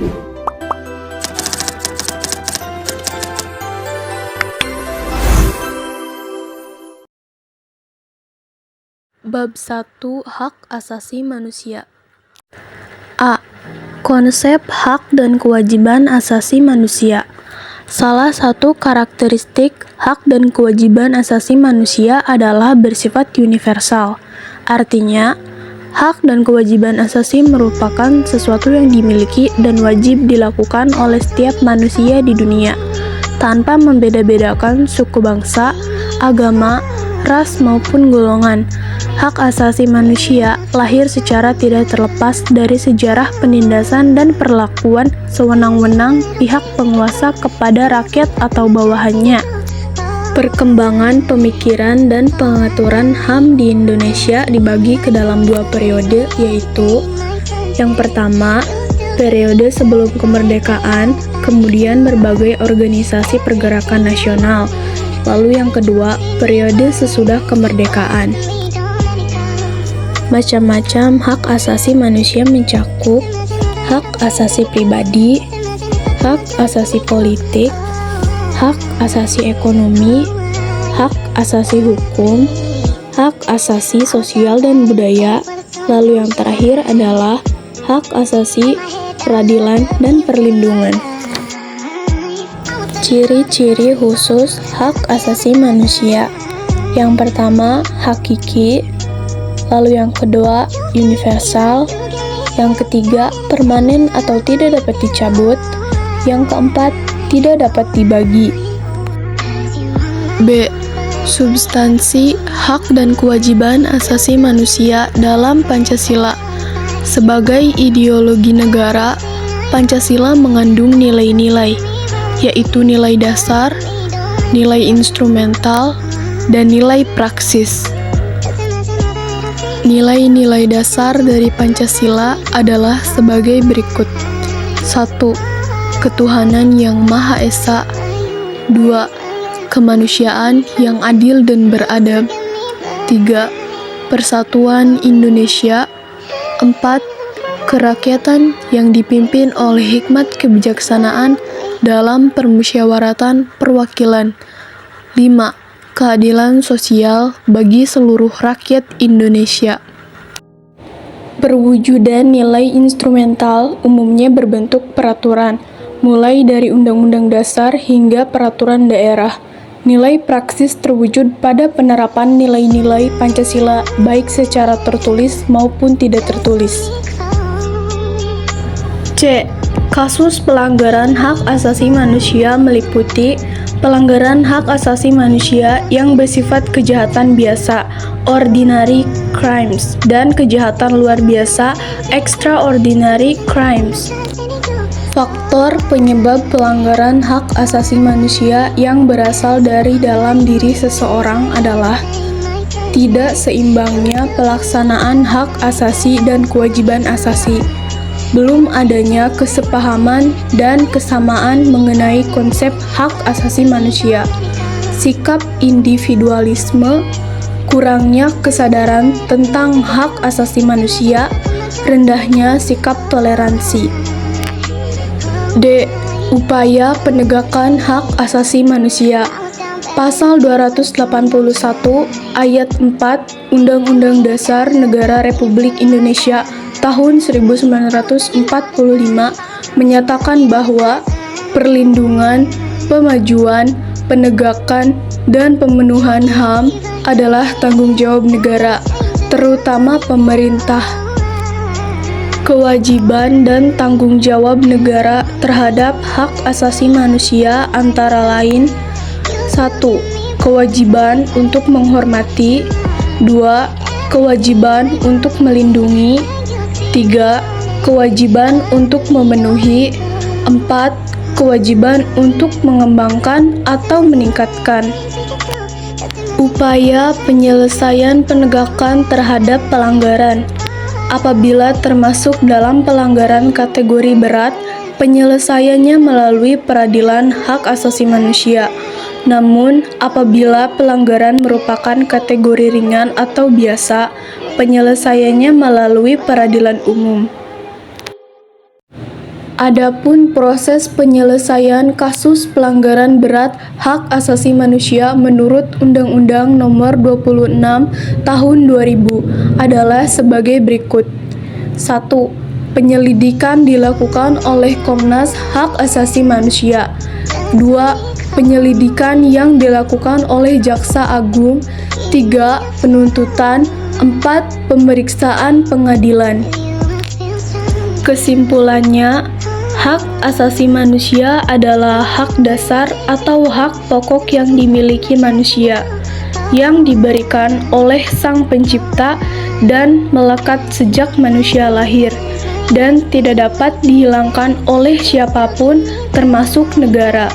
Bab 1 Hak Asasi Manusia. A. Konsep hak dan kewajiban asasi manusia. Salah satu karakteristik hak dan kewajiban asasi manusia adalah bersifat universal. Artinya, hak dan kewajiban asasi merupakan sesuatu yang dimiliki dan wajib dilakukan oleh setiap manusia di dunia, tanpa membeda-bedakan suku bangsa, agama, ras maupun golongan. Hak asasi manusia lahir secara tidak terlepas dari sejarah penindasan dan perlakuan sewenang-wenang pihak penguasa kepada rakyat atau bawahannya. Perkembangan pemikiran dan pengaturan HAM di Indonesia dibagi ke dalam dua periode, yaitu yang pertama, periode sebelum kemerdekaan, kemudian berbagai organisasi pergerakan nasional. Lalu yang kedua, periode sesudah kemerdekaan. Macam-macam hak asasi manusia mencakup hak asasi pribadi, hak asasi politik, hak asasi ekonomi, hak asasi hukum, hak asasi sosial dan budaya, lalu yang terakhir adalah hak asasi peradilan dan perlindungan. Ciri-ciri khusus hak asasi manusia. Yang pertama, hakiki. Lalu yang kedua, universal. Yang ketiga, permanen atau tidak dapat dicabut. Yang keempat, tidak dapat dibagi. B. Substansi hak dan kewajiban asasi manusia dalam Pancasila. Sebagai ideologi negara, Pancasila mengandung nilai-nilai, yaitu nilai dasar, nilai instrumental, dan nilai praksis. Nilai-nilai dasar dari Pancasila adalah sebagai berikut. 1. Ketuhanan yang Maha Esa. 2. Kemanusiaan yang adil dan beradab. 3. Persatuan Indonesia. 4. Kerakyatan yang dipimpin oleh hikmat kebijaksanaan dalam permusyawaratan perwakilan. 5. Keadilan sosial bagi seluruh rakyat Indonesia. Perwujudan nilai instrumental umumnya berbentuk peraturan, mulai dari Undang-Undang Dasar hingga peraturan daerah. Nilai praksis terwujud pada penerapan nilai-nilai Pancasila baik secara tertulis maupun tidak tertulis. C. Kasus pelanggaran hak asasi manusia meliputi pelanggaran hak asasi manusia yang bersifat kejahatan biasa, ordinary crimes, dan kejahatan luar biasa, extraordinary crimes. Faktor penyebab pelanggaran hak asasi manusia yang berasal dari dalam diri seseorang adalah tidak seimbangnya pelaksanaan hak asasi dan kewajiban asasi, belum adanya kesepahaman dan kesamaan mengenai konsep hak asasi manusia, sikap individualisme, kurangnya kesadaran tentang hak asasi manusia, rendahnya sikap toleransi. D. Upaya penegakan hak asasi manusia. Pasal 281 ayat 4 Undang-Undang Dasar Negara Republik Indonesia tahun 1945 menyatakan bahwa perlindungan, pemajuan, penegakan, dan pemenuhan HAM adalah tanggung jawab negara, terutama pemerintah. Kewajiban dan tanggung jawab negara terhadap hak asasi manusia antara lain: 1. Kewajiban untuk menghormati. 2. Kewajiban untuk melindungi. 3. Kewajiban untuk memenuhi. 4. Kewajiban untuk mengembangkan atau meningkatkan. Upaya penyelesaian penegakan terhadap pelanggaran. Apabila termasuk dalam pelanggaran kategori berat, penyelesaiannya melalui peradilan hak asasi manusia. Namun, apabila pelanggaran merupakan kategori ringan atau biasa, penyelesaiannya melalui peradilan umum. Adapun proses penyelesaian kasus pelanggaran berat hak asasi manusia menurut Undang-Undang Nomor 26 Tahun 2000 adalah sebagai berikut. 1. Penyelidikan dilakukan oleh Komnas Hak Asasi Manusia. 2. Penyelidikan yang dilakukan oleh Jaksa Agung. 3. Penuntutan. 4. Pemeriksaan pengadilan. Kesimpulannya, hak asasi manusia adalah hak dasar atau hak pokok yang dimiliki manusia, yang diberikan oleh Sang Pencipta dan melekat sejak manusia lahir, dan tidak dapat dihilangkan oleh siapapun termasuk negara.